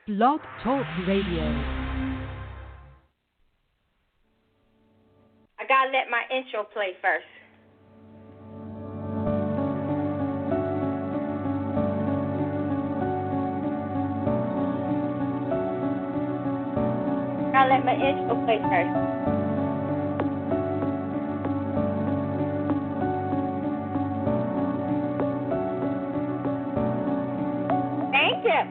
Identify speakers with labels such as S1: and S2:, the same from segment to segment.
S1: Blog Talk Radio.
S2: I gotta let my intro play first. Gotta let my intro play first. Thank you.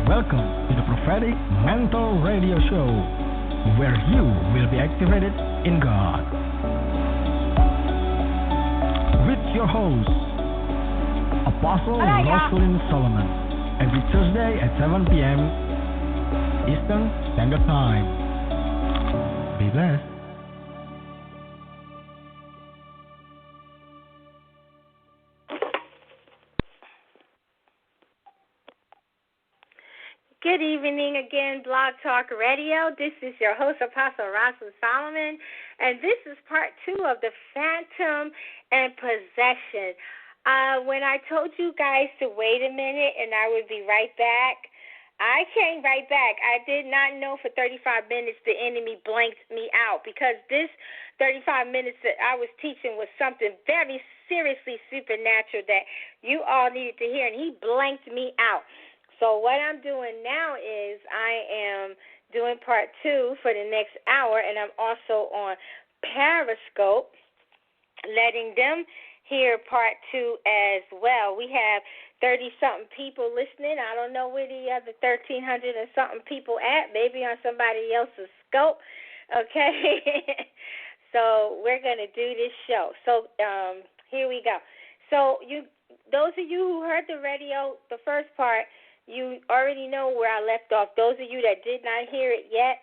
S3: Welcome to the Prophetic Mantle Radio Show, where you will be activated in God. With your host, Apostle Rosalind Solomon, every Tuesday at 7 p.m. Eastern Standard Time. Be blessed.
S2: Good evening again, Blog Talk Radio. This is your host, Apostle Rosalind Solomon, and this is part 2 of the Phantom and Possession. When I told you guys to wait a minute and I would be right back, I came right back. I did not know for 35 minutes the enemy blanked me out, because this 35 minutes that I was teaching was something very seriously supernatural that you all needed to hear, and he blanked me out. So what I'm doing now is I am doing part 2 for the next hour, and I'm also on PERISCOPE, letting them hear part 2 as well. We have 30-something people listening. I don't know where the other 1,300 and something people at, maybe on somebody else's scope, okay? So we're going to do this show. So here we go. So those of you who heard the radio, the first part, you already know where I left off. Those of you that did not hear it yet,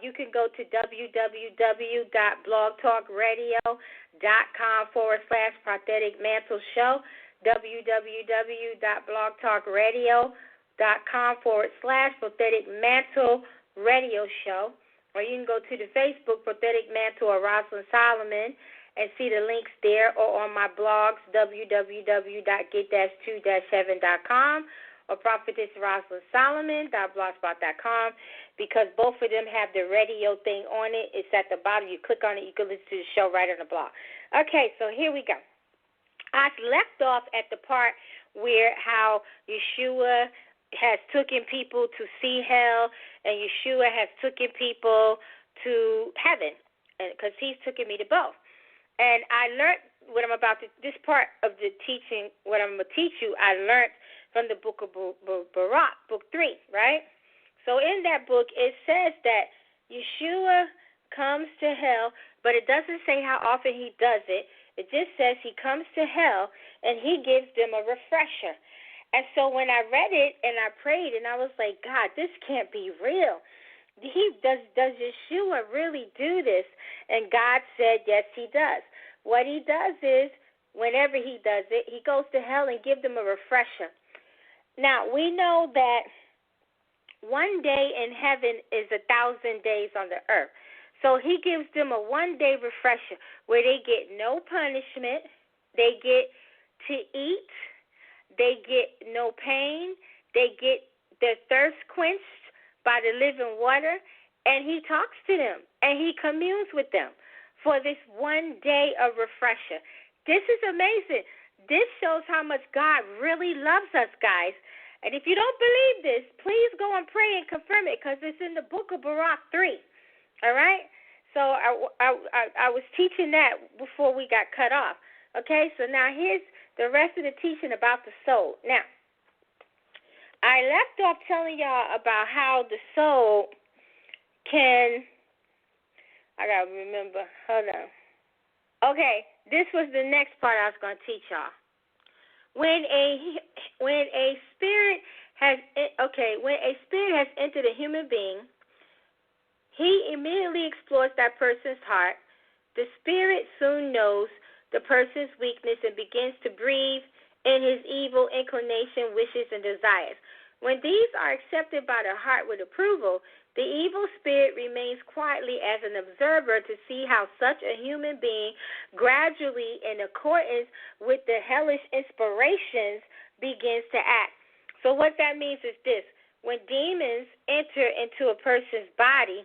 S2: you can go to www.blogtalkradio.com/propheticmantle show, www.blogtalkradio.com/propheticmantle radio show, or you can go to the Facebook Prophetic Mantle or Rosalind Solomon and see the links there, or on my blogs, www.get-2-7.com. or prophetessrosalindsolomon.blogspot.com, because both of them have the radio thing on it. It's at the bottom. You click on it, you can listen to the show right on the blog. Okay, so here we go. I left off at the part where how Yeshua has taken people to see hell, and Yeshua has taken people to heaven, because he's taken me to both. And I learned what I'm about to, this part of the teaching, what I'm going to teach you, I learned from the book of Baruch, book 3, right? So in that book, it says that Yeshua comes to hell, but it doesn't say how often he does it. It just says he comes to hell, and he gives them a refresher. And so when I read it, and I prayed, and I was like, God, this can't be real. Does Yeshua really do this? And God said, yes, he does. What he does is, whenever he does it, he goes to hell and gives them a refresher. Now, we know that one day in heaven is 1,000 days on the earth. So he gives them a one-day refresher where they get no punishment, they get to eat, they get no pain, they get their thirst quenched by the living water, and he talks to them, and he communes with them for this one day of refresher. This is amazing. This shows how much God really loves us, guys. And if you don't believe this, please go and pray and confirm it, because it's in the book of Baruch 3. All right? So I was teaching that before we got cut off. Okay? So now here's the rest of the teaching about the soul. Now, I left off telling y'all about how the soul can, I got to remember. Hold on. Okay, this was the next part I was going to teach y'all. When a spirit has entered a human being, he immediately explores that person's heart. The spirit soon knows the person's weakness and begins to breathe in his evil inclination, wishes, and desires. When these are accepted by the heart with approval, the evil spirit remains quietly as an observer to see how such a human being gradually, in accordance with the hellish inspirations, begins to act. So what that means is this. When demons enter into a person's body,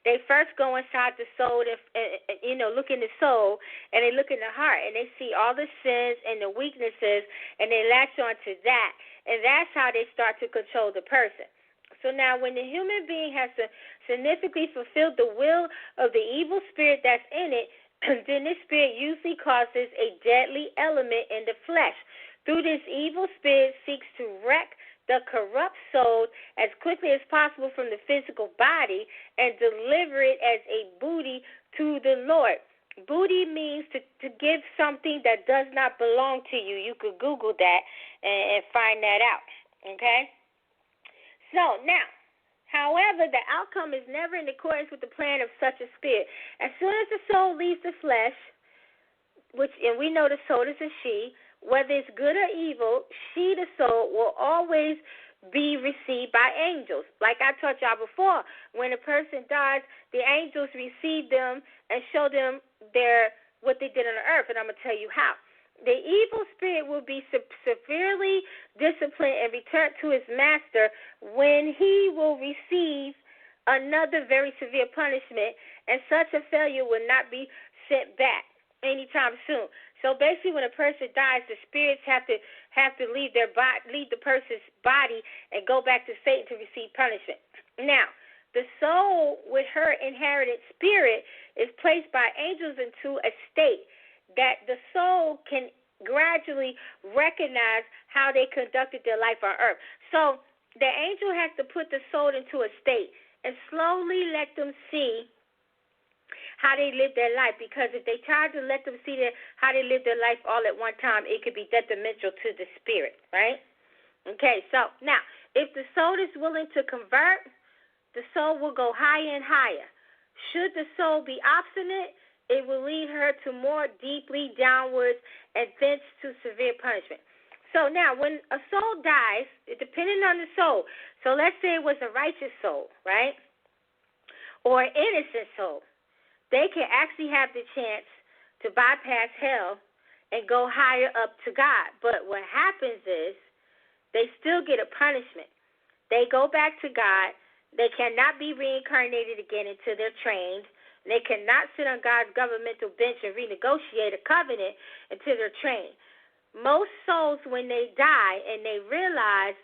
S2: they first go inside the soul, look in the soul, and they look in the heart, and they see all the sins and the weaknesses, and they latch onto that, and that's how they start to control the person. So now when the human being has significantly fulfilled the will of the evil spirit that's in it, then this spirit usually causes a deadly element in the flesh. Through this evil spirit seeks to wreck the corrupt soul as quickly as possible from the physical body and deliver it as a booty to the Lord. Booty means to give something that does not belong to you. You could Google that and find that out, okay? So now, however, the outcome is never in accordance with the plan of such a spirit. As soon as the soul leaves the flesh, and we know the soul is a she, whether it's good or evil, she, the soul, will always be received by angels. Like I taught y'all before, when a person dies, the angels receive them and show them what they did on the earth, and I'm going to tell you how. The evil spirit will be severely disciplined and returned to his master when he will receive another very severe punishment, and such a failure will not be sent back anytime soon. So basically, when a person dies, the spirits have to leave the person's body and go back to Satan to receive punishment. Now, the soul with her inherited spirit is placed by angels into a state that the soul can gradually recognize how they conducted their life on earth. So the angel has to put the soul into a state and slowly let them see how they live their life, because if they try to let them see how they live their life all at one time, it could be detrimental to the spirit, right? Okay, so now, if the soul is willing to convert, the soul will go higher and higher. Should the soul be obstinate, it will lead her to more deeply downwards and thence to severe punishment. So now, when a soul dies, depending on the soul, so let's say it was a righteous soul, right, or an innocent soul, they can actually have the chance to bypass hell and go higher up to God. But what happens is they still get a punishment. They go back to God. They cannot be reincarnated again until they're trained. They cannot sit on God's governmental bench and renegotiate a covenant until they're trained. Most souls, when they die and they realize,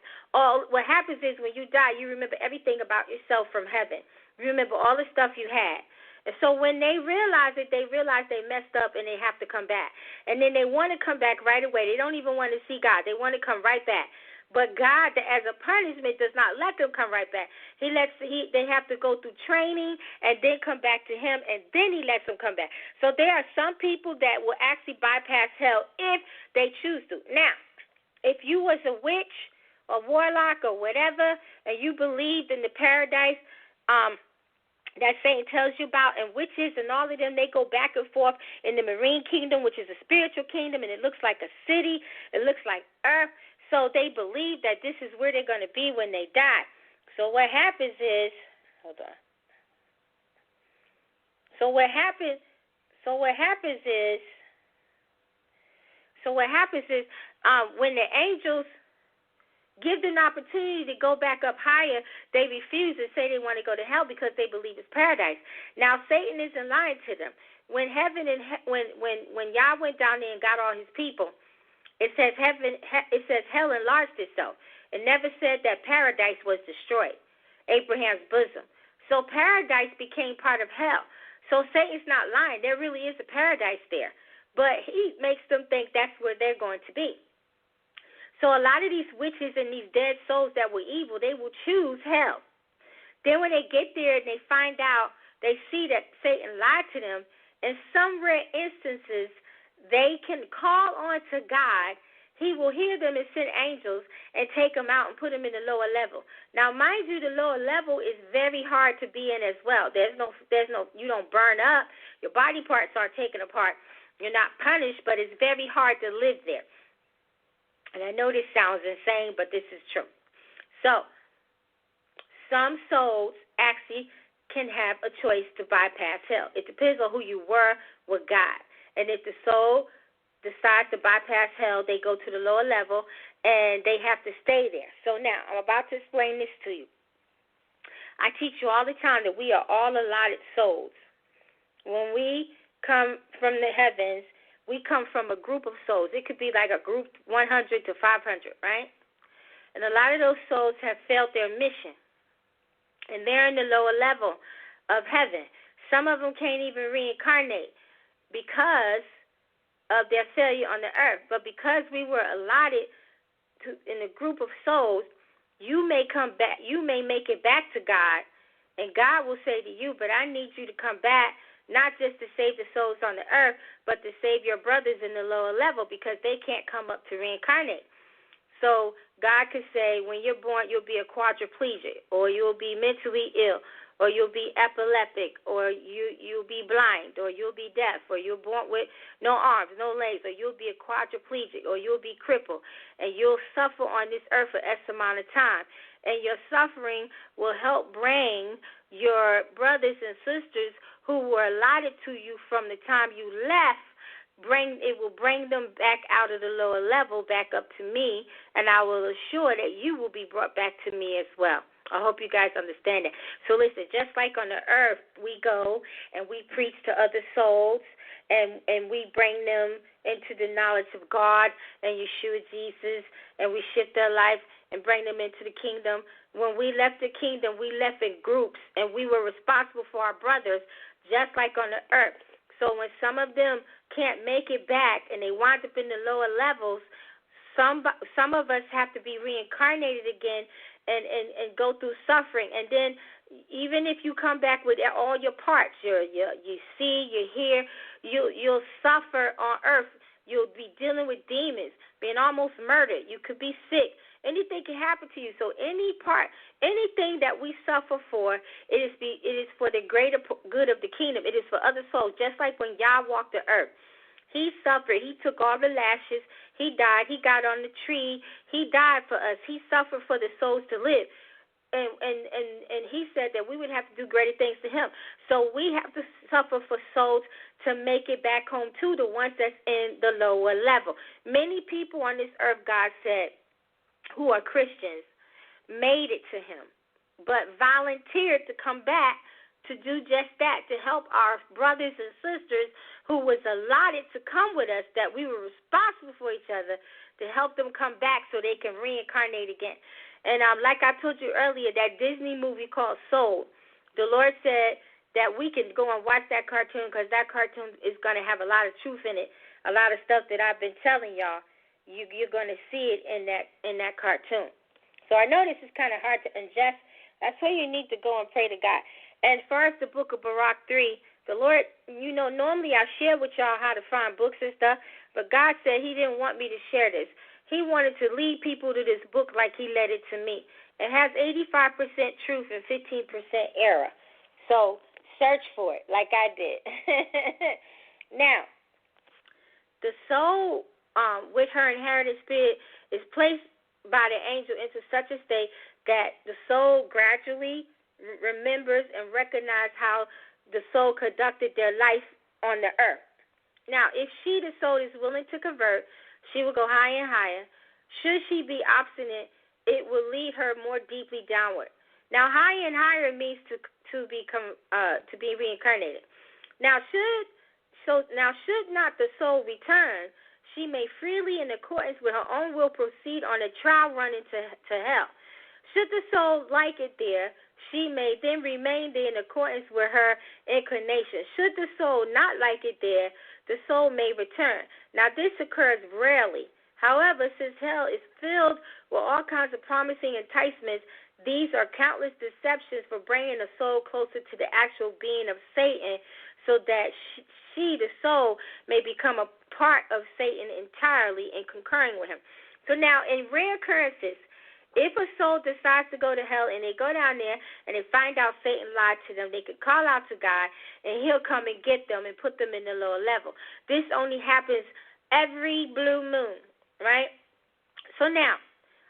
S2: what happens is when you die, you remember everything about yourself from heaven. You remember all the stuff you had. And so when they realize it, they realize they messed up and they have to come back. And then they want to come back right away. They don't even want to see God. They want to come right back. But God, as a punishment, does not let them come right back. They have to go through training and then come back to him, and then he lets them come back. So there are some people that will actually bypass hell if they choose to. Now, if you was a witch or warlock or whatever, and you believed in the paradise, that Satan tells you about, and witches and all of them, they go back and forth in the marine kingdom, which is a spiritual kingdom, and it looks like a city. It looks like earth. So they believe that this is where they're going to be when they die. So what happens is, hold on. So what happens is when the angels give them an opportunity to go back up higher, they refuse and say they want to go to hell because they believe it's paradise. Now, Satan isn't lying to them. When when Yah went down there and got all his people, it says hell enlarged itself. It never said that paradise was destroyed, Abraham's bosom. So paradise became part of hell. So Satan's not lying. There really is a paradise there. But he makes them think that's where they're going to be. So a lot of these witches and these dead souls that were evil, they will choose hell. Then when they get there and they find out, they see that Satan lied to them, in some rare instances, they can call on to God. He will hear them and send angels and take them out and put them in the lower level. Now, mind you, the lower level is very hard to be in as well. You don't burn up. Your body parts aren't taken apart. You're not punished, but it's very hard to live there. And I know this sounds insane, but this is true. So, some souls actually can have a choice to bypass hell. It depends on who you were with God. And if the soul decides to bypass hell, they go to the lower level, and they have to stay there. So now, I'm about to explain this to you. I teach you all the time that we are all allotted souls. When we come from the heavens, we come from a group of souls. It could be like a group 100 to 500, right? And a lot of those souls have failed their mission, and they're in the lower level of heaven. Some of them can't even reincarnate because of their failure on the earth. But because we were allotted in a group of souls, you may come back. You may make it back to God, and God will say to you, but I need you to come back, not just to save the souls on the earth, but to save your brothers in the lower level, because they can't come up to reincarnate. So God could say, when you're born, you'll be a quadriplegic, or you'll be mentally ill, or you'll be epileptic, or you'll be blind, or you'll be deaf, or you're born with no arms, no legs, or you'll be a quadriplegic, or you'll be crippled, and you'll suffer on this earth for X amount of time. And your suffering will help bring your brothers and sisters who were allotted to you from the time you left, it will bring them back out of the lower level, back up to me, and I will assure that you will be brought back to me as well. I hope you guys understand that. So listen, just like on the earth, we go and we preach to other souls, and we bring them into the knowledge of God and Yeshua Jesus, and we shift their life and bring them into the kingdom. When we left the kingdom, we left in groups, and we were responsible for our brothers, just like on the earth. So when some of them can't make it back and they wind up in the lower levels, some of us have to be reincarnated again and go through suffering. And then even if you come back with all your parts, you see, you hear, you'll suffer on earth. You'll be dealing with demons, being almost murdered. You could be sick. Anything can happen to you. So anything that we suffer for, it is for the greater good of the kingdom. It is for other souls. Just like when Yah walked the earth, he suffered. He took all the lashes. He died. He got on the tree. He died for us. He suffered for the souls to live. And he said that we would have to do greater things to him. So we have to suffer for souls to make it back home to the ones that's in the lower level. Many people on this earth, God said, who are Christians, made it to him, but volunteered to come back to do just that, to help our brothers and sisters who was allotted to come with us, that we were responsible for each other, to help them come back so they can reincarnate again. And like I told you earlier, that Disney movie called Soul, the Lord said that we can go and watch that cartoon, because that cartoon is going to have a lot of truth in it, a lot of stuff that I've been telling y'all. You're going to see it in that cartoon. So I know this is kind of hard to ingest. That's why you need to go and pray to God. And as far as the book of Barak 3, the Lord, normally I share with y'all how to find books and stuff, but God said he didn't want me to share this. He wanted to lead people to this book like he led it to me. It has 85% truth and 15% error. So search for it like I did. Now, the soul with her inherited spirit is placed by the angel into such a state that the soul gradually remembers and recognizes how the soul conducted their life on the earth. Now, if she, the soul, is willing to convert, she will go higher and higher. Should she be obstinate, it will lead her more deeply downward. Now, higher and higher means to be reincarnated. Now, should not the soul return, she may freely, in accordance with her own will, proceed on a trial run into hell. Should the soul like it there, she may then remain there in accordance with her inclination. Should the soul not like it there, the soul may return. Now, this occurs rarely. However, since hell is filled with all kinds of promising enticements, these are countless deceptions for bringing the soul closer to the actual being of Satan, so that she, the soul, may become a part of Satan entirely and concurring with him. So now, in rare occurrences, if a soul decides to go to hell and they go down there and they find out Satan lied to them, they could call out to God and he'll come and get them and put them in the lower level. This only happens every blue moon, right? So now,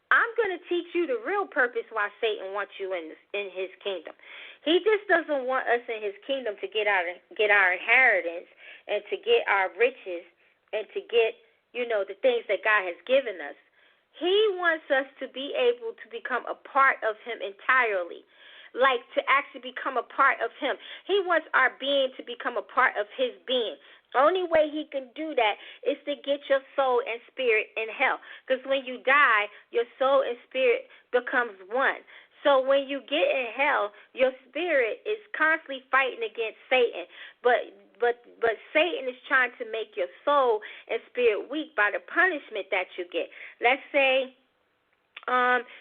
S2: I'm going to teach you the real purpose why Satan wants you in his kingdom. He just doesn't want us in his kingdom to get our inheritance and to get our riches and to get, the things that God has given us. He wants us to be able to become a part of Him entirely, like to actually become a part of Him. He wants our being to become a part of His being. The only way He can do that is to get your soul and spirit in hell. Because when you die, your soul and spirit becomes one. So when you get in hell, your spirit is constantly fighting against Satan. But Satan is trying to make your soul and spirit weak by the punishment that you get. Let's say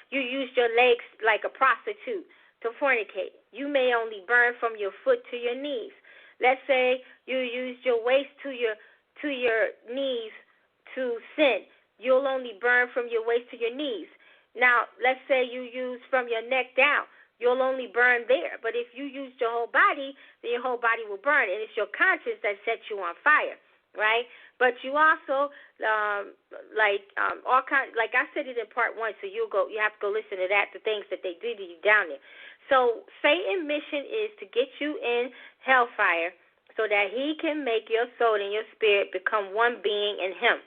S2: you used your legs like a prostitute to fornicate. You may only burn from your foot to your knees. Let's say you used your waist to your knees to sin. You'll only burn from your waist to your knees. Now, let's say you use from your neck down. You'll only burn there. But if you used your whole body, then your whole body will burn. And it's your conscience that sets you on fire, right? But you also, all kinds, like I said it in part 1, so you have to go listen to that, the things that they do to you down there. So Satan's mission is to get you in hellfire so that he can make your soul and your spirit become one being in him.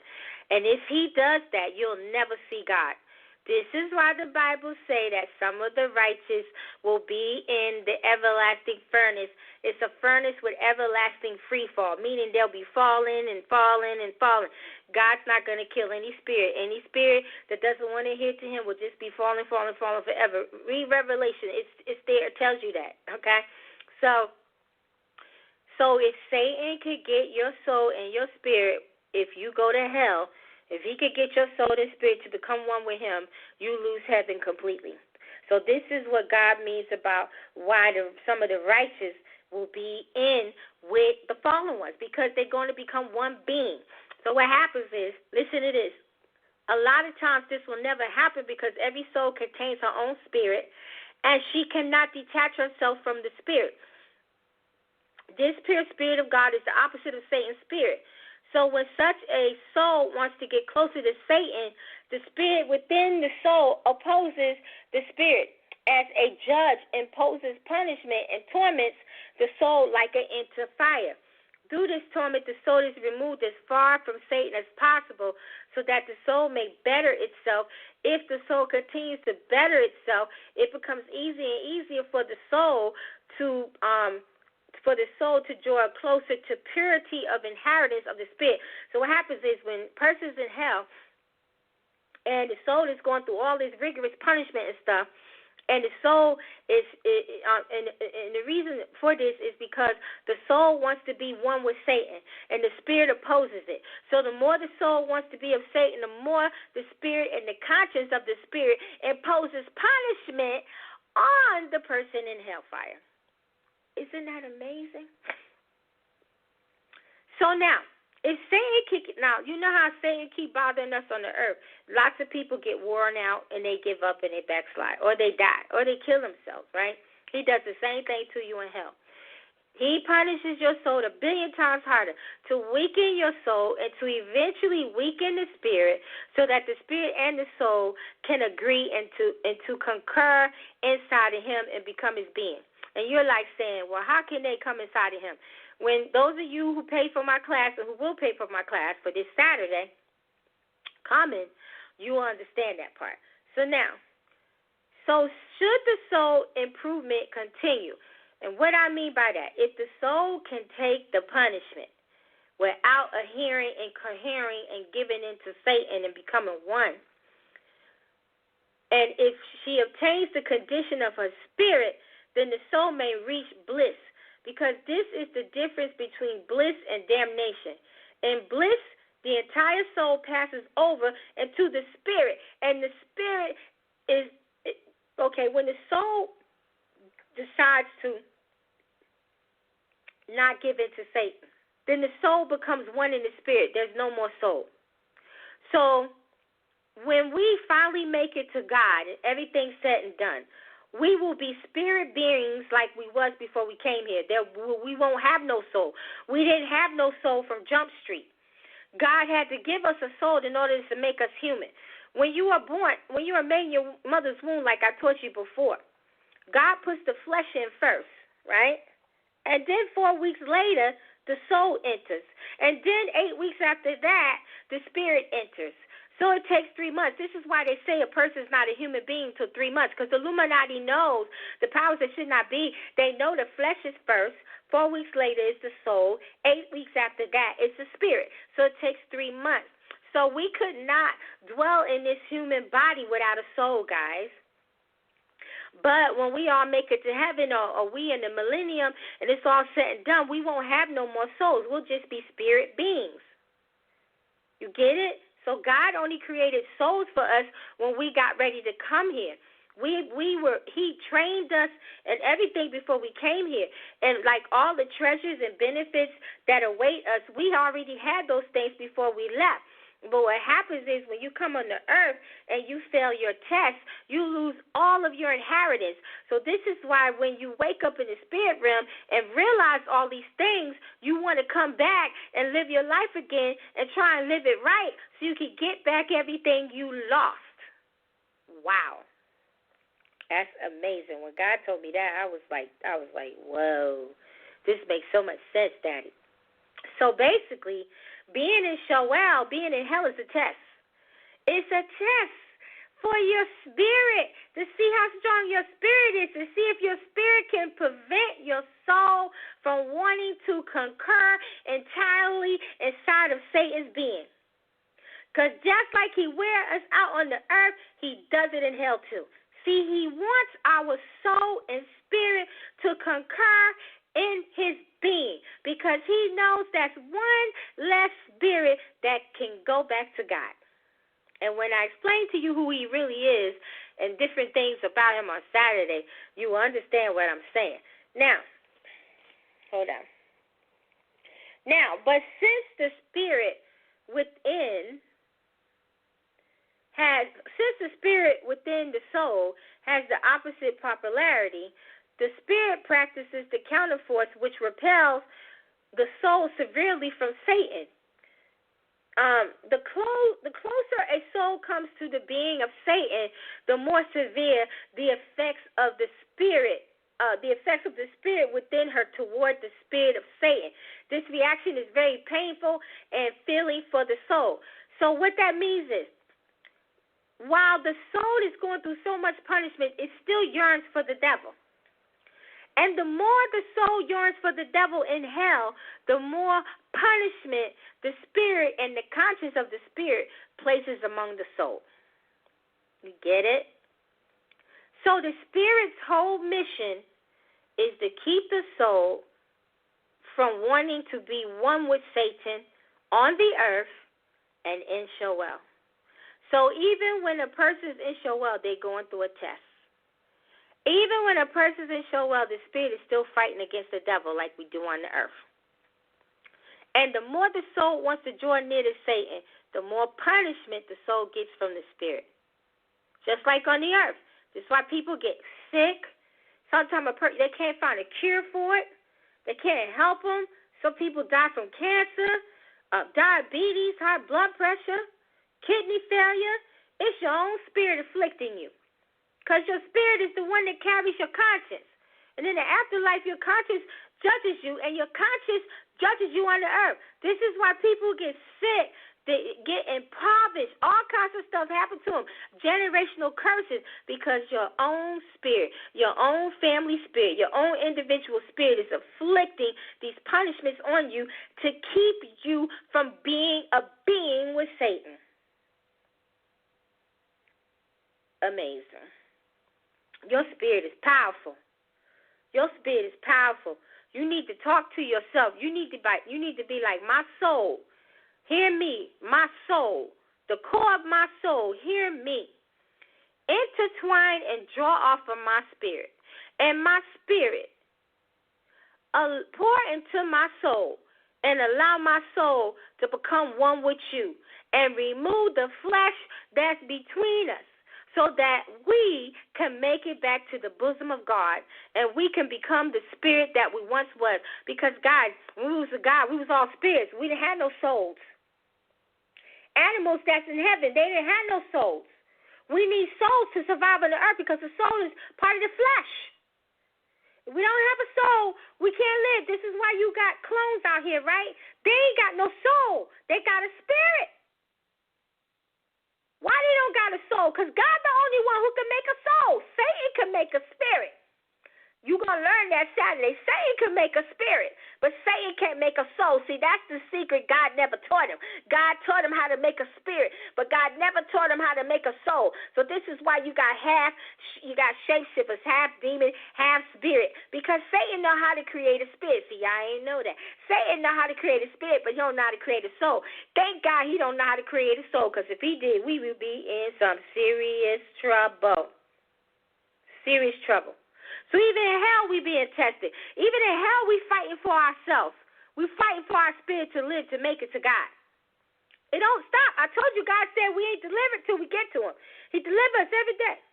S2: And if he does that, you'll never see God. This is why the Bible say that some of the righteous will be in the everlasting furnace. It's a furnace with everlasting free fall, meaning they'll be falling and falling and falling. God's not going to kill any spirit. Any spirit that doesn't want to hear to him will just be falling forever. Read Revelation. It's there. It tells you that, okay? So if Satan could get your soul and your spirit, if you go to hell, if he could get your soul and spirit to become one with him, you lose heaven completely. So this is what God means about why some of the righteous will be in with the fallen ones, because they're going to become one being. So what happens is, listen to this, a lot of times this will never happen because every soul contains her own spirit, and she cannot detach herself from the spirit. This pure spirit of God is the opposite of Satan's spirit. So when such a soul wants to get closer to Satan, the spirit within the soul opposes the spirit. As a judge imposes punishment and torments the soul like an into fire. Through this torment, the soul is removed as far from Satan as possible so that the soul may better itself. If the soul continues to better itself, it becomes easier and easier for the soul to draw closer to purity of inheritance of the spirit. So what happens is when a person's in hell and the soul is going through all this rigorous punishment and stuff, and the soul and the reason for this is because the soul wants to be one with Satan, and the spirit opposes it. So the more the soul wants to be of Satan, the more the spirit and the conscience of the spirit imposes punishment on the person in hellfire. Isn't that amazing? So now, if Satan you know how Satan keep bothering us on the earth. Lots of people get worn out and they give up and they backslide, or they die, or they kill themselves, right? He does the same thing to you in hell. He punishes your soul 1 billion times harder to weaken your soul and to eventually weaken the spirit so that the spirit and the soul can agree and to concur inside of him and become his being. And you're like saying, well, how can they come inside of him? When those of you who pay for my class and who will pay for my class for this Saturday, you will understand that part. So should the soul improvement continue? And what I mean by that, if the soul can take the punishment without adhering and cohering and giving into Satan and becoming one, and if she obtains the condition of her spirit, then the soul may reach bliss. Because this is the difference between bliss and damnation. In bliss, the entire soul passes over into the spirit. And the spirit is, when the soul decides to not give in to Satan, then the soul becomes one in the spirit. There's no more soul. So when we finally make it to God and everything's said and done, we will be spirit beings like we was before we came here. We won't have no soul. We didn't have no soul from Jump Street. God had to give us a soul in order to make us human. When you are born, when you are made in your mother's womb, like I taught you before, God puts the flesh in first, right? And then 4 weeks later, the soul enters. And then 8 weeks after that, the spirit enters. So it takes 3 months. This is why they say a person's not a human being until 3 months, because the Illuminati knows the powers that should not be. They know the flesh is first. 4 weeks later is the soul. 8 weeks after that is the spirit. So it takes 3 months. So we could not dwell in this human body without a soul, guys. But when we all make it to heaven, or we in the millennium, and it's all said and done, we won't have no more souls. We'll just be spirit beings. You get it? So God only created souls for us when we got ready to come here. He trained us and everything before we came here. And like all the treasures and benefits that await us, we already had those things before we left. But what happens is when you come on the earth and you fail your test, you lose all of your inheritance. So this is why when you wake up in the spirit realm and realize all these things, you want to come back and live your life again and try and live it right so you can get back everything you lost. Wow. That's amazing. When God told me that, I was like, whoa, this makes so much sense, Daddy. So basically, being in Sheol, being in hell is a test. It's a test for your spirit to see how strong your spirit is, to see if your spirit can prevent your soul from wanting to concur entirely inside of Satan's being. Because just like he wears us out on the earth, he does it in hell too. See, he wants our soul and spirit to concur in his being, because he knows that's one less spirit that can go back to God. And when I explain to you who he really is and different things about him on Saturday, you will understand what I'm saying. Now, hold on. Now, but since the spirit within the soul has the opposite polarity, the spirit practices the counterforce, which repels the soul severely from Satan. The closer a soul comes to the being of Satan, the more severe the effects of the spirit within her toward the spirit of Satan. This reaction is very painful and feeling for the soul. So what that means is, while the soul is going through so much punishment, it still yearns for the devil. And the more the soul yearns for the devil in hell, the more punishment the spirit and the conscience of the spirit places among the soul. You get it? So the spirit's whole mission is to keep the soul from wanting to be one with Satan on the earth and in Sheol. So even when a person's in Sheol, they're going through a test. Even when a person's in Sheol, the spirit is still fighting against the devil like we do on the earth. And the more the soul wants to draw near to Satan, the more punishment the soul gets from the spirit. Just like on the earth. This is why people get sick. Sometimes they can't find a cure for it. They can't help them. Some people die from cancer, diabetes, high blood pressure, kidney failure. It's your own spirit afflicting you. Because your spirit is the one that carries your conscience. And in the afterlife, your conscience judges you, and your conscience judges you on the earth. This is why people get sick. They get impoverished. All kinds of stuff happen to them. Generational curses, because your own spirit, your own family spirit, your own individual spirit is afflicting these punishments on you to keep you from being a being with Satan. Amazing. Your spirit is powerful. Your spirit is powerful. You need to talk to yourself. You need to be like, my soul, hear me, my soul, the core of my soul, hear me. Intertwine and draw off of my spirit. And my spirit, pour into my soul and allow my soul to become one with you and remove the flesh that's between us, so that we can make it back to the bosom of God and we can become the spirit that we once was. Because, guys, when we was a God, we was all spirits. We didn't have no souls. Animals that's in heaven, they didn't have no souls. We need souls to survive on the earth because the soul is part of the flesh. We don't have a soul. We can't live. This is why you got clones out here, right? They ain't got no soul. They got a spirit. Why they don't got a soul? Because God's the only one who can make a soul. Satan can make a spirit. You're going to learn that Saturday. Satan can make a spirit, but Satan can't make a soul. See, that's the secret God never taught him. God taught him how to make a spirit, but God never taught him how to make a soul. So this is why you got shapeshifters, half demon, half spirit, because Satan know how to create a spirit. See, I ain't know that. Satan know how to create a spirit, but he don't know how to create a soul. Thank God he don't know how to create a soul, because if he did, we would be in some serious trouble. Serious trouble. So even in hell, we being tested. Even in hell, we fighting for ourselves. We fighting for our spirit to live, to make it to God. It don't stop. I told you, God said we ain't delivered till we get to him. He delivers us every day.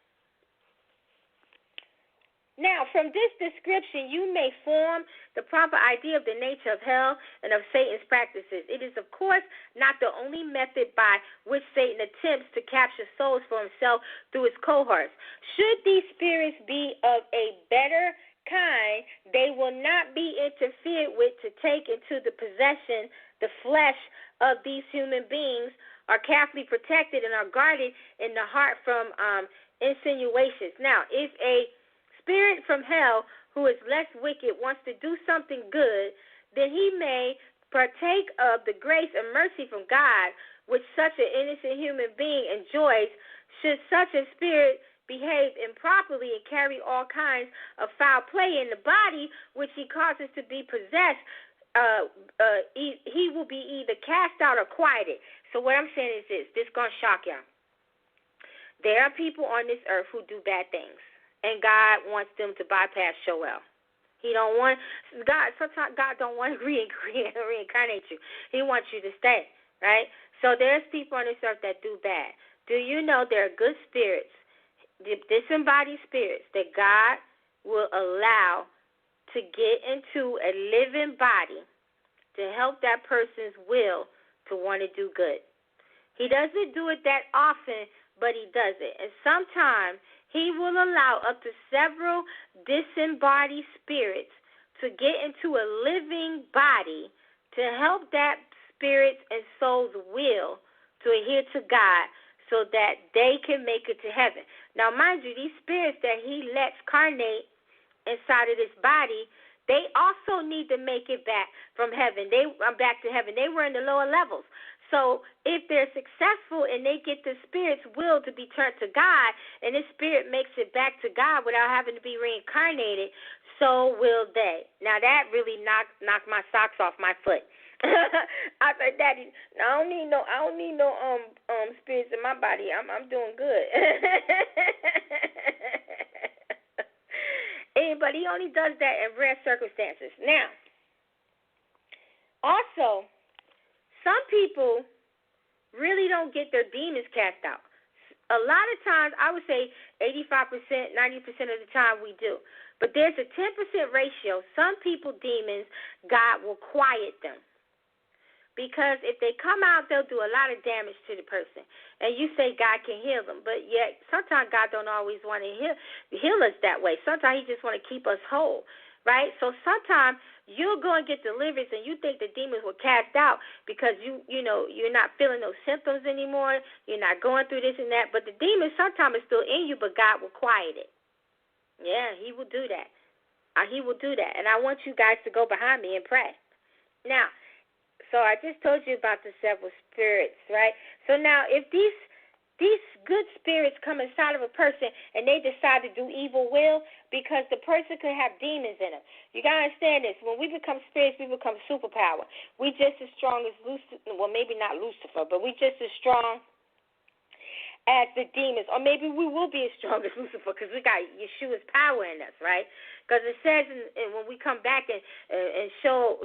S2: Now, from this description, you may form the proper idea of the nature of hell and of Satan's practices. It is, of course, not the only method by which Satan attempts to capture souls for himself through his cohorts. Should these spirits be of a better kind, they will not be interfered with to take into the possession the flesh of these human beings, are carefully protected and are guarded in the heart from insinuations. Now, if a spirit from hell who is less wicked wants to do something good, then he may partake of the grace and mercy from God, which such an innocent human being enjoys. Should such a spirit behave improperly and carry all kinds of foul play in the body, which he causes to be possessed, he will be either cast out or quieted. So what I'm saying is this is going to shock y'all. There are people on this earth who do bad things, and God wants them to bypass Shoel. He don't want God. Sometimes God don't want to reincarnate you. He wants you to stay, right? So there's people on this earth that do bad. Do you know there are good spirits, disembodied spirits, that God will allow to get into a living body to help that person's will to want to do good? He doesn't do it that often, but he does it. And sometimes he will allow up to several disembodied spirits to get into a living body to help that spirit's and soul's will to adhere to God so that they can make it to heaven. Now, mind you, these spirits that he lets carnate inside of this body, they also need to make it back from heaven. Back to heaven. They were in the lower levels. So if they're successful and they get the spirit's will to be turned to God, and this spirit makes it back to God without having to be reincarnated, so will they. Now that really knocked my socks off my foot. I said, Daddy, I don't need no spirits in my body. I'm doing good. But he only does that in rare circumstances. Now, also, some people really don't get their demons cast out. A lot of times, I would say 85%, 90% of the time we do. But there's a 10% ratio. Some people, demons, God will quiet them. Because if they come out, they'll do a lot of damage to the person. And you say God can heal them. But yet, sometimes God don't always want to heal us that way. Sometimes he just want to keep us whole. Right? So sometimes you'll go and get deliverance and you think the demons were cast out because you're not feeling those symptoms anymore. You're not going through this and that. But the demon sometimes is still in you, but God will quiet it. Yeah, he will do that. He will do that. And I want you guys to go behind me and pray. Now, so I just told you about the several spirits, right? So now if these good spirits come inside of a person and they decide to do evil will, because the person could have demons in them. You got to understand this. When we become spirits, we become superpower. We just as strong as Lucifer. Well, maybe not Lucifer, but we just as strong as the demons. Or maybe we will be as strong as Lucifer because we got Yeshua's power in us, right? Because it says when we come back and show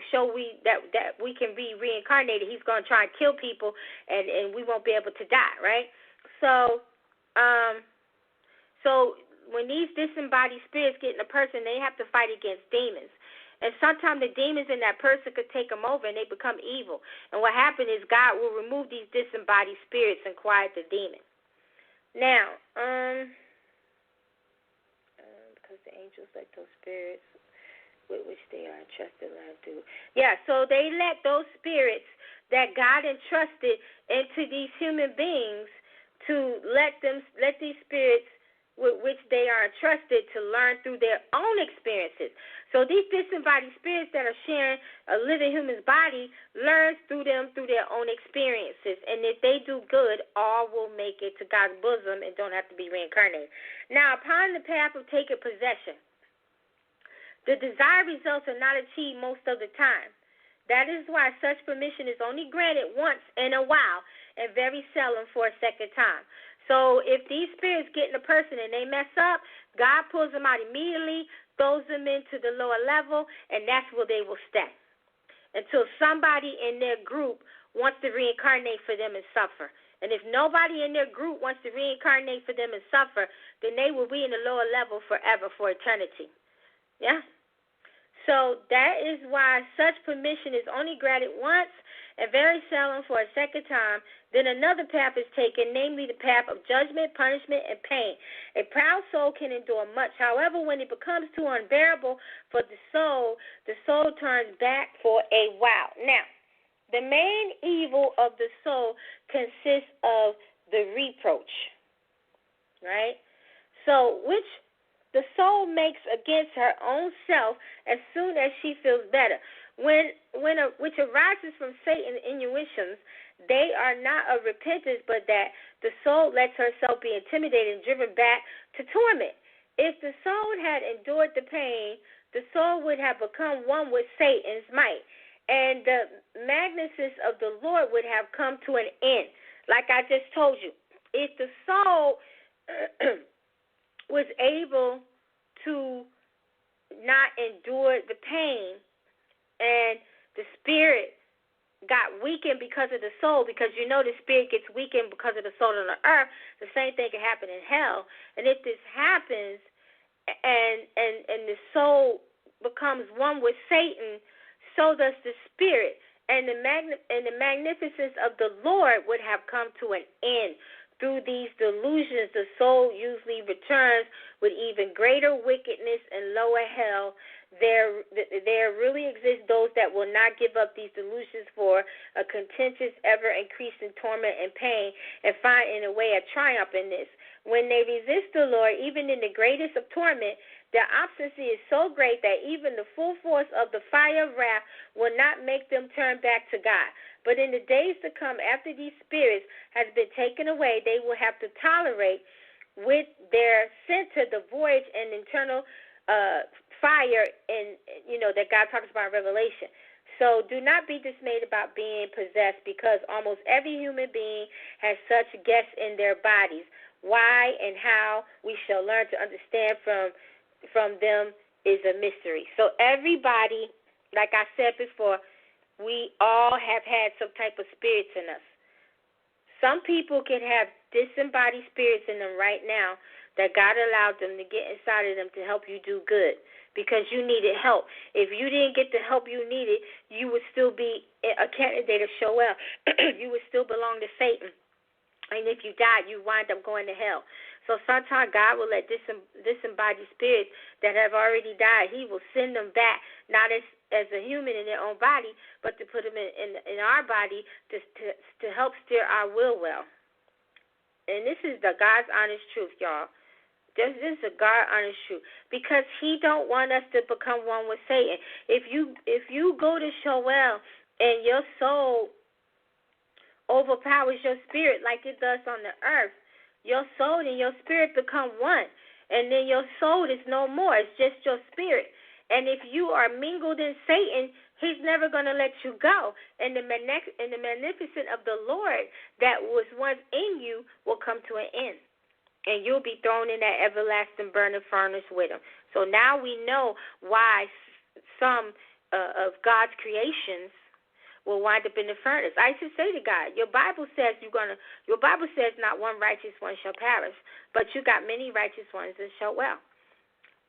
S2: that we can be reincarnated, he's going to try and kill people and we won't be able to die, right? So when these disembodied spirits get in a person, they have to fight against demons. And sometimes the demons in that person could take them over and they become evil. And what happens is God will remove these disembodied spirits and quiet the demon. Now, because the angels let those spirits with which they are entrusted learn through. Yeah, so they let those spirits that God entrusted into these human beings to let these spirits with which they are entrusted to learn through their own experiences. So these disembodied spirits that are sharing a living human's body learns through their own experiences. And if they do good, all will make it to God's bosom and don't have to be reincarnated. Now, upon the path of taking possession, the desired results are not achieved most of the time. That is why such permission is only granted once in a while and very seldom for a second time. So if these spirits get in a person and they mess up, God pulls them out immediately, throws them into the lower level, and that's where they will stay until somebody in their group wants to reincarnate for them and suffer. And if nobody in their group wants to reincarnate for them and suffer, then they will be in the lower level forever, for eternity. Yeah? So that is why such permission is only granted once and very seldom for a second time. Then another path is taken, namely the path of judgment, punishment, and pain. A proud soul can endure much. However, when it becomes too unbearable for the soul turns back for a while. Now, the main evil of the soul consists of the reproach, right? So, which the soul makes against her own self as soon as she feels better. Which arises from Satan's intuitions, they are not of repentance, but that the soul lets herself be intimidated and driven back to torment. If the soul had endured the pain, the soul would have become one with Satan's might, and the magnificence of the Lord would have come to an end. Like I just told you, if the soul was able to not endure the pain and the spirit got weakened because of the soul, because you know the spirit gets weakened because of the soul on the earth, the same thing can happen in hell. And if this happens and the soul becomes one with Satan, so does the spirit. And the magnificence of the Lord would have come to an end. Through these delusions, the soul usually returns with even greater wickedness and lower hell. There really exist those that will not give up these delusions for a contentious, ever-increasing torment and pain, and find in a way a triumph in this. When they resist the Lord, even in the greatest of torment, their obstinacy is so great that even the full force of the fire of wrath will not make them turn back to God. But in the days to come, after these spirits has been taken away, they will have to tolerate with their center the voyage and internal fire, and that God talks about in Revelation. So do not be dismayed about being possessed, because almost every human being has such guests in their bodies. Why and how we shall learn to understand from them is a mystery. So everybody, like I said before, we all have had some type of spirits in us. Some people can have disembodied spirits in them right now that God allowed them to get inside of them to help you do good because you needed help. If you didn't get the help you needed, you would still be a candidate of Sheol. You would still belong to Satan. And if you died, you wind up going to hell. So sometimes God will let disembodied spirits that have already died, he will send them back, not as a human in their own body, but to put them in our body to help steer our will well. And this is the God's honest truth, y'all. This is the God honest truth, because he don't want us to become one with Satan. If you go to Sheol and your soul overpowers your spirit like it does on the earth, your soul and your spirit become one, and then your soul is no more. It's just your spirit. And if you are mingled in Satan, he's never going to let you go. And the magnificence of the Lord that was once in you will come to an end, and you'll be thrown in that everlasting burning furnace with him. So now we know why some of God's creations will wind up in the furnace. I used to say to God, your Bible says not one righteous one shall perish, but you got many righteous ones that shall well.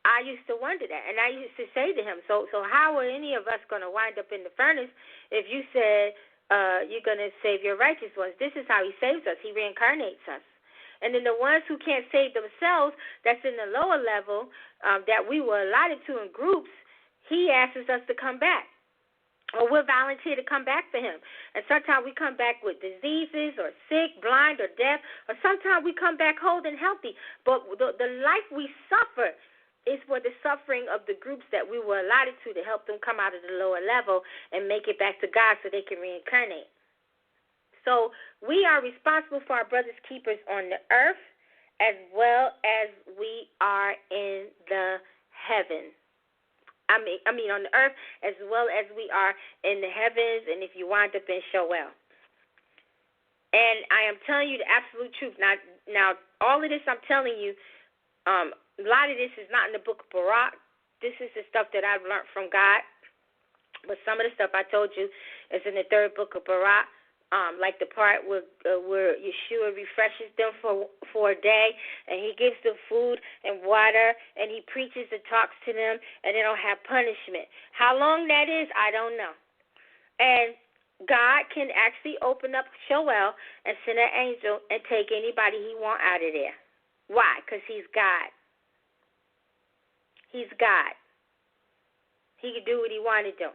S2: I used to wonder that, and I used to say to him, so how are any of us going to wind up in the furnace if you said you're going to save your righteous ones? This is how he saves us. He reincarnates us. And then the ones who can't save themselves, that's in the lower level, that we were allotted to in groups, he asks us to come back. Or we'll volunteer to come back for him. And sometimes we come back with diseases or sick, blind, or deaf, or sometimes we come back whole and healthy. But the life we suffer is for the suffering of the groups that we were allotted to help them come out of the lower level and make it back to God so they can reincarnate. So we are responsible for our brothers' keepers on the earth as well as we are in the heaven. I mean on the earth as well as we are in the heavens, and if you wind up in Sheol. And I am telling you the absolute truth. Now all of this I'm telling you, a lot of this is not in the book of Barak. This is the stuff that I've learned from God. But some of the stuff I told you is in the third book of Barak. Like the part where Yeshua refreshes them for a day, and he gives them food and water, and he preaches and talks to them, and they don't have punishment. How long that is, I don't know. And God can actually open up Sheol and send an angel and take anybody he wants out of there. Why? Because he's God. He's God. He can do what he want to do.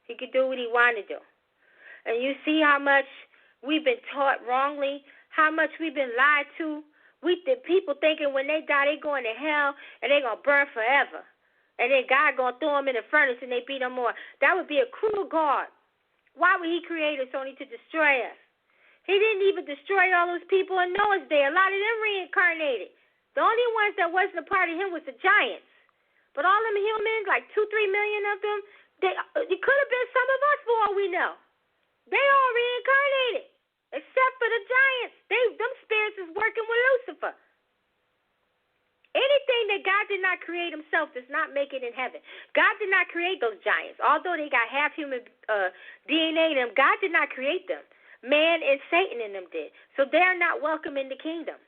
S2: He can do what he want to do. And you see how much we've been taught wrongly, how much we've been lied to. The people thinking when they die, they're going to hell and they're going to burn forever. And then God going to throw them in the furnace and they be no more. That would be a cruel God. Why would he create us only to destroy us? He didn't even destroy all those people in Noah's day. A lot of them reincarnated. The only ones that wasn't a part of him was the giants. But all them humans, like 2-3 million of them, it could have been some of us for all we know. They all reincarnated, except for the giants. Them spirits is working with Lucifer. Anything that God did not create himself does not make it in heaven. God did not create those giants. Although they got half human DNA in them, God did not create them. Man and Satan in them did. So they're not welcome in the kingdom.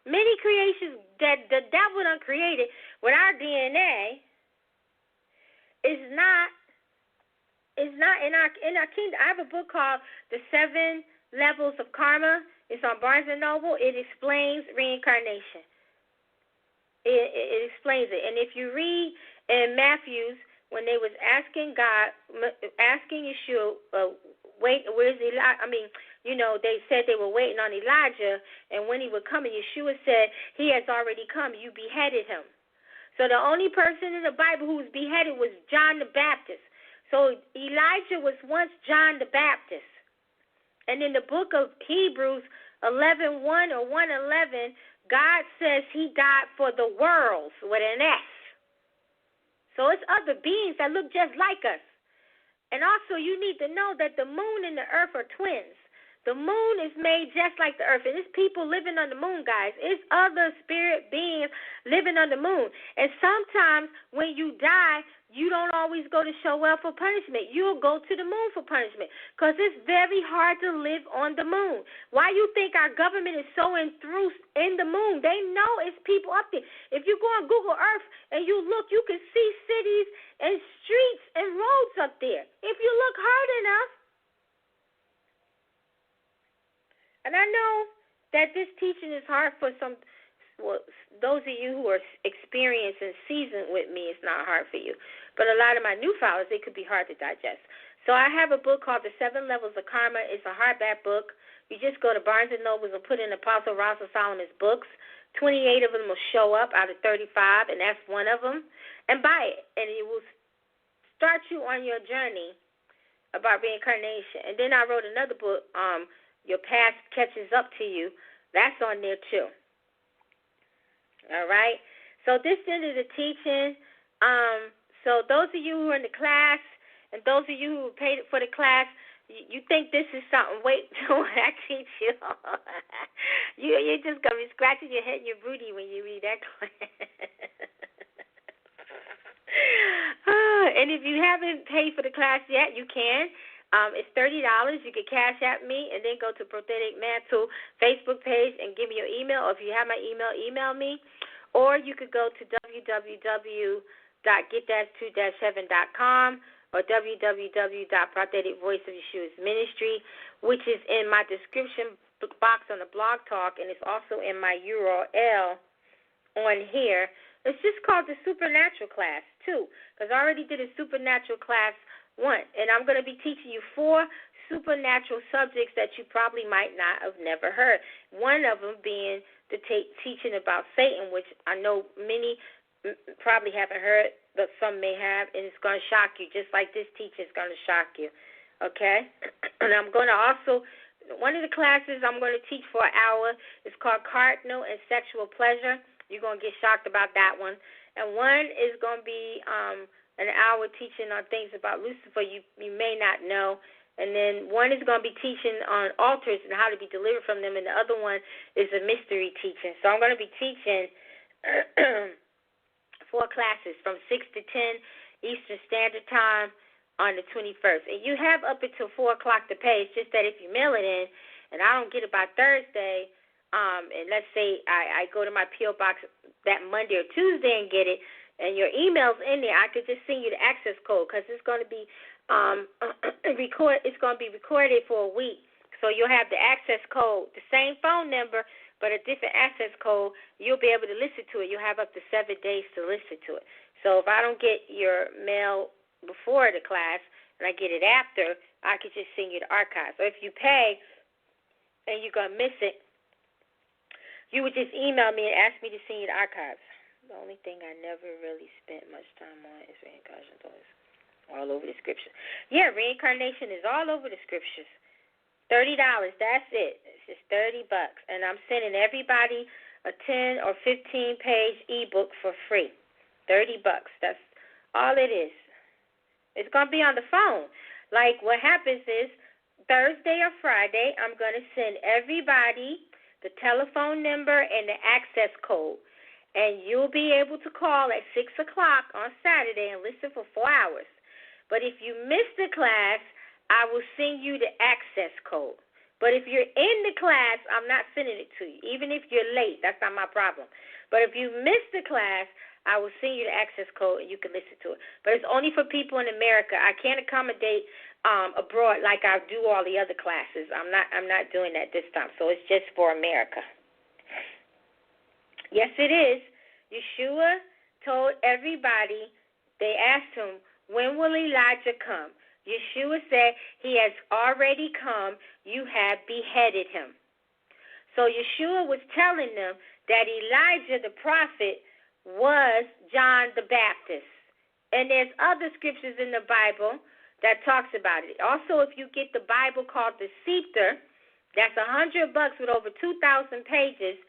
S2: Many creations that the devil done created with our DNA is not in our kingdom. I have a book called The 7 Levels of Karma. It's on Barnes & Noble. It explains reincarnation. It explains it. And if you read in Matthew's, when they was asking Yeshua, where's Elijah? They said they were waiting on Elijah, and when he would come, and Yeshua said, he has already come. You beheaded him. So the only person in the Bible who was beheaded was John the Baptist. So Elijah was once John the Baptist. And in the book of Hebrews 11:1 or 1:11, God says he died for the worlds with an S. So it's other beings that look just like us. And also you need to know that the moon and the earth are twins. The moon is made just like the earth. And it's people living on the moon, guys. It's other spirit beings living on the moon. And sometimes when you die, you don't always go to Sheol for punishment. You'll go to the moon for punishment because it's very hard to live on the moon. Why you think our government is so enthused in the moon? They know it's people up there. If you go on Google Earth and you look, you can see cities and streets and roads up there if you look hard enough. And I know that this teaching is hard for those of you who are experienced and seasoned with me. It's not hard for you. But a lot of my new followers, it could be hard to digest. So I have a book called The 7 Levels of Karma. It's a hardback book. You just go to Barnes & Noble and put in Apostle Rosalind Solomon's books. 28 of them will show up out of 35, and that's one of them. And buy it, and it will start you on your journey about reincarnation. And then I wrote another book, Your Past Catches Up to You. That's on there too. All right? So this end of the teaching. So those of you who are in the class and those of you who paid for the class, you think this is something. Wait till I teach you. You're just going to be scratching your head and your booty when you read that class. And if you haven't paid for the class yet, you can. It's $30. You can cash at me and then go to Prophetic Mantle Facebook page and give me your email. Or if you have my email, email me. Or you could go to www.get-2-heaven.com or www.prophetictvshow, which is in my description box on the Blog Talk, and it's also in my URL on here. It's just called the Supernatural Class 2, because I already did a Supernatural Class 1, and I'm going to be teaching you 4 supernatural subjects that you probably might not have never heard. One of them being the teaching about Satan, which I know many probably haven't heard, but some may have, and it's going to shock you, just like this teaching is going to shock you, okay? And I'm going to also, one of the classes I'm going to teach for an hour is called Cardinal and Sexual Pleasure. You're going to get shocked about that one. And one is going to be an hour teaching on things about Lucifer you may not know. And then one is going to be teaching on altars and how to be delivered from them. And the other one is a mystery teaching. So I'm going to be teaching 4 classes from 6 to 10 Eastern Standard Time on the 21st. And you have up until 4 o'clock to pay. It's just that if you mail it in and I don't get it by Thursday, and let's say I go to my P.O. box that Monday or Tuesday and get it, and your email's in there, I could just send you the access code, because it's going to be It's going to be recorded for a week, so you'll have the access code, the same phone number, but a different access code. You'll be able to listen to it. You'll have up to 7 days to listen to it. So if I don't get your mail before the class and I get it after, I could just send you the archive. So if you pay and you're going to miss it, you would just email me and ask me to send you the archives. The only thing I never really spent much time on is reincarnation. All over the scriptures. Yeah, reincarnation is all over the scriptures. $30, that's it. It's just $30. And I'm sending everybody a 10 or 15-page ebook for free. $30. That's all it is. It's going to be on the phone. Like what happens is Thursday or Friday, I'm going to send everybody the telephone number and the access code. And you'll be able to call at 6 o'clock on Saturday and listen for 4 hours. But if you miss the class, I will send you the access code. But if you're in the class, I'm not sending it to you. Even if you're late, that's not my problem. But if you miss the class, I will send you the access code and you can listen to it. But it's only for people in America. I can't accommodate abroad like I do all the other classes. I'm not doing that this time. So it's just for America. Yes, it is. Yeshua told everybody, they asked him, when will Elijah come? Yeshua said, he has already come. You have beheaded him. So Yeshua was telling them that Elijah the prophet was John the Baptist. And there's other scriptures in the Bible that talks about it. Also, if you get the Bible called the Sefer, that's $100 with over 2,000 pages.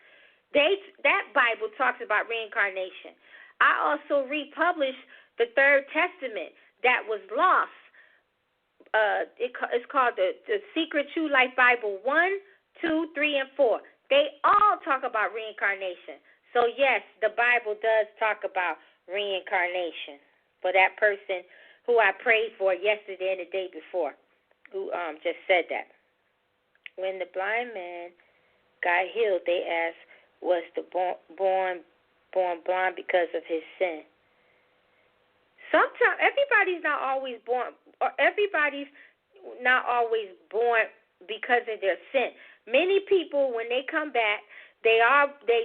S2: That Bible talks about reincarnation. I also republished the Third Testament that was lost. It's called the Secret True Life Bible 1, 2, 3, and 4. They all talk about reincarnation. So, yes, the Bible does talk about reincarnation for that person who I prayed for yesterday and the day before, who just said that. When the blind man got healed, they asked, was the born blind because of his sin? Sometimes everybody's not always born, or everybody's not always born because of their sin. Many people, when they come back, they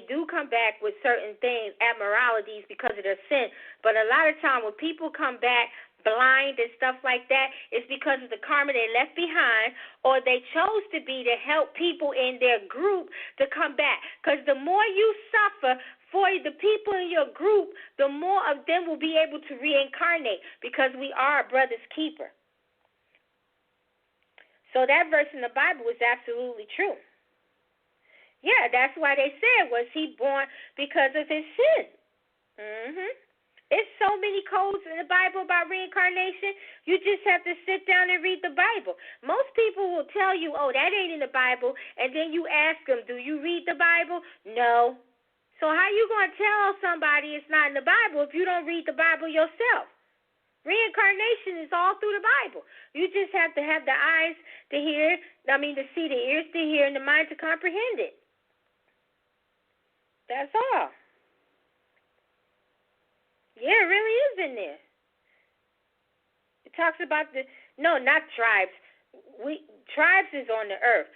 S2: do come back with certain things, abnormalities because of their sin. But a lot of time when people come back blind and stuff like that, it's because of the karma they left behind, or they chose to be to help people in their group to come back. Because the more you suffer for the people in your group, the more of them will be able to reincarnate, because we are a brother's keeper. So that verse in the Bible is absolutely true. Yeah, that's why they said, was he born because of his sin? It's so many codes in the Bible about reincarnation. You just have to sit down and read the Bible. Most people will tell you, oh, that ain't in the Bible, and then you ask them, do you read the Bible? No. So how you going to tell somebody it's not in the Bible if you don't read the Bible yourself? Reincarnation is all through the Bible. You just have to have the eyes to hear, to see, the ears to hear, and the mind to comprehend it. That's all. Yeah, it really is in there. It talks about not tribes. Tribes is on the earth.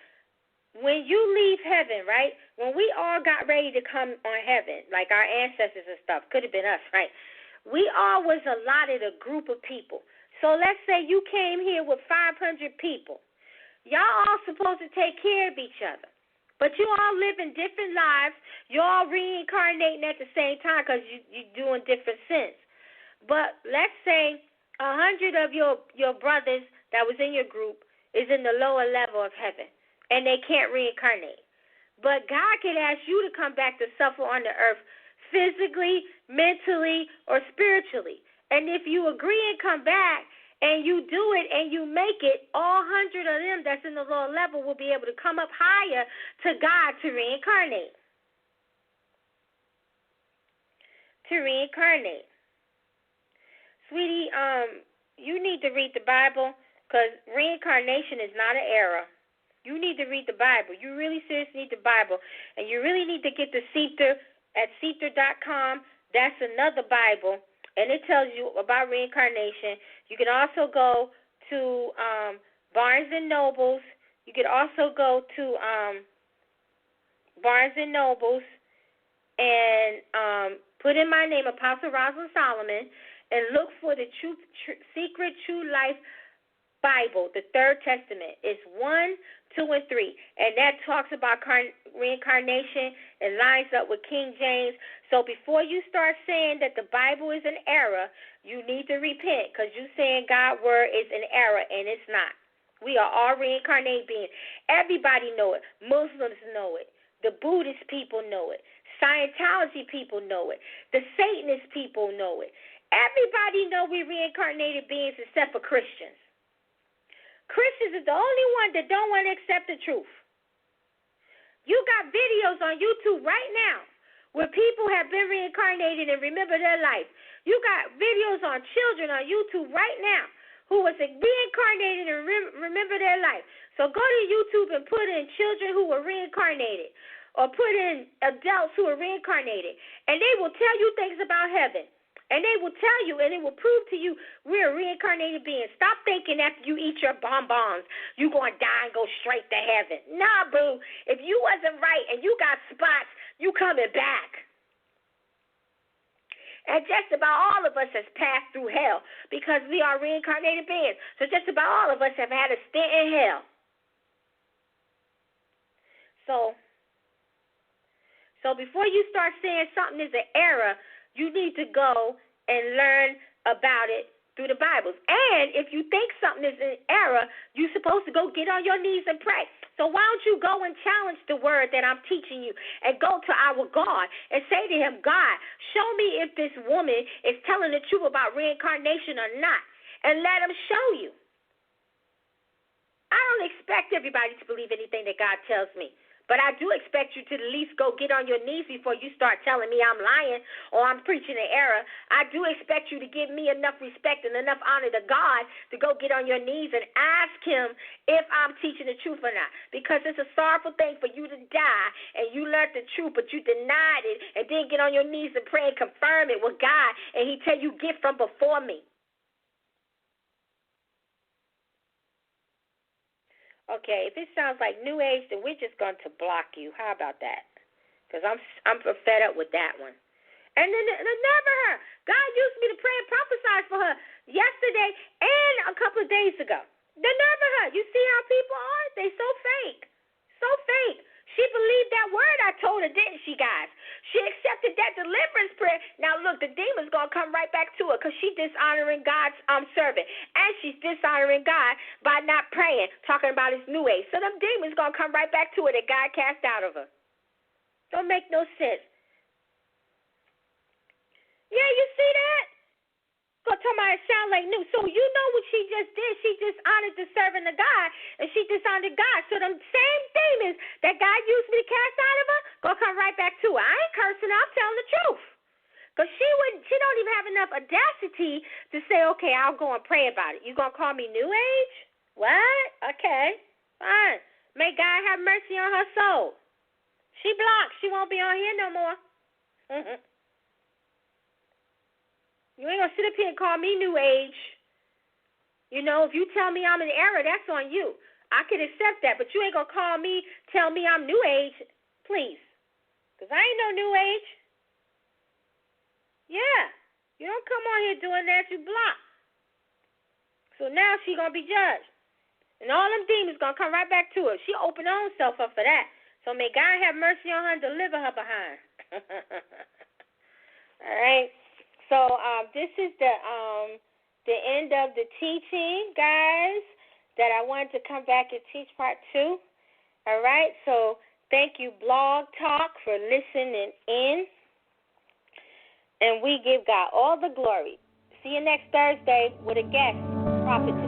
S2: when you leave heaven, right, when we all got ready to come on heaven, like our ancestors and stuff, could have been us, right, we all was allotted a group of people. So let's say you came here with 500 people. Y'all all supposed to take care of each other. But you all live in different lives. You all reincarnating at the same time because you're doing different sins. But let's say 100 of your brothers that was in your group is in the lower level of heaven, and they can't reincarnate. But God can ask you to come back to suffer on the earth physically, mentally, or spiritually. And if you agree and come back and you do it and you make it, all 100 of them that's in the lower level will be able to come up higher to God to reincarnate. Sweetie, you need to read the Bible because reincarnation is not an error. You need to read the Bible. You really seriously need the Bible. And you really need to get the Seether at Seether.com. That's another Bible, and it tells you about reincarnation. You can also go to Barnes & Nobles. You can also go to Barnes & Nobles and put in my name, Apostle Rosalind Solomon, and look for the Secret True Life Bible, the Third Testament. It's 1, 2, and 3, and that talks about reincarnation and lines up with King James. So before you start saying that the Bible is an error, you need to repent because you're saying God's word is an error, and it's not. We are all reincarnated beings. Everybody know it. Muslims know it. The Buddhist people know it. Scientology people know it. The Satanist people know it. Everybody know we reincarnated beings except for Christians. Christians is the only one that don't want to accept the truth. You got videos on YouTube right now where people have been reincarnated and remember their life. You got videos on children on YouTube right now who was reincarnated and remember their life. So go to YouTube and put in children who were reincarnated or put in adults who were reincarnated, and they will tell you things about heaven. And they will tell you, and it will prove to you we're reincarnated beings. Stop thinking after you eat your bonbons, you're going to die and go straight to heaven. Nah, boo. If you wasn't right and you got spots, you coming back. And just about all of us has passed through hell because we are reincarnated beings. So just about all of us have had a stint in hell. So before you start saying something is an error, you need to go and learn about it through the Bibles. And if you think something is an error, you're supposed to go get on your knees and pray. So why don't you go and challenge the word that I'm teaching you and go to our God and say to him, God, show me if this woman is telling the truth about reincarnation or not, and let him show you. I don't expect everybody to believe anything that God tells me. But I do expect you to at least go get on your knees before you start telling me I'm lying or I'm preaching an error. I do expect you to give me enough respect and enough honor to God to go get on your knees and ask him if I'm teaching the truth or not. Because it's a sorrowful thing for you to die and you learned the truth, but you denied it and then get on your knees and pray and confirm it with God, and he tell you, get from before me. Okay, if it sounds like New Age, then we're just going to block you. How about that? Because I'm fed up with that one. And then the nerve of her. God used me to pray and prophesy for her yesterday and a couple of days ago. The nerve of her. You see how people are? They so fake. So fake. She believed that word I told her, didn't she, guys? She accepted that deliverance prayer. Now, look, the demon's going to come right back to her because she's dishonoring God's servant. And she's dishonoring God by not praying, talking about his new age. So them demons going to come right back to her that God cast out of her. Don't make no sense. Yeah, you see that? Go tell me it sound like new. So you know what she just did? She dishonored the servant of God, and she dishonored God. So them same demons that God used me to cast out of her, gonna come right back to her. I ain't cursing her, I'm telling the truth. Because she don't even have enough audacity to say, okay, I'll go and pray about it. You gonna call me New Age? What? Okay, fine. May God have mercy on her soul. She blocked. She won't be on here no more. You ain't going to sit up here and call me New Age. You know, if you tell me I'm in error, that's on you. I can accept that, but you ain't going to call me, tell me I'm New Age, please. Because I ain't no New Age. Yeah. You don't come on here doing that, you block. So now she going to be judged. And all them demons going to come right back to her. She opened her own self up for that. So may God have mercy on her and deliver her behind. All right. So this is the end of the teaching, guys, that I wanted to come back and teach part 2. All right. So thank you, Blog Talk, for listening in. And we give God all the glory. See you next Thursday with a guest, prophetess.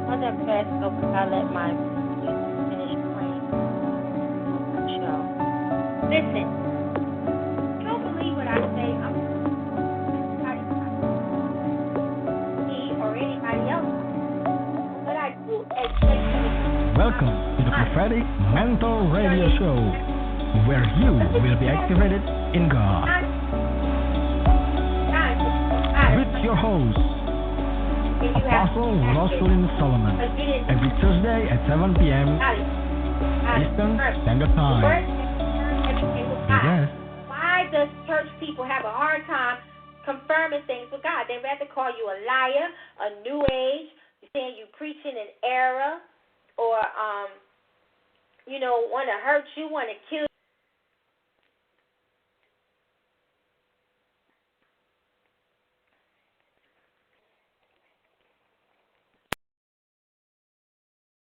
S2: Hold up first, so I'll let my finish praying. Show. Listen, you don't believe what I say. I'm me or anybody else. What I do is
S3: welcome to the Prophetic Mantle Radio Show, where you will be activated in God. With your host, Apostle Rosalind Solomon, every Tuesday at 7 p.m. Eastern Standard Time. Yes.
S2: Why does church people have a hard time confirming things with God? They'd rather call you a liar, a New Age, saying you preaching in error, or want to hurt you, want to kill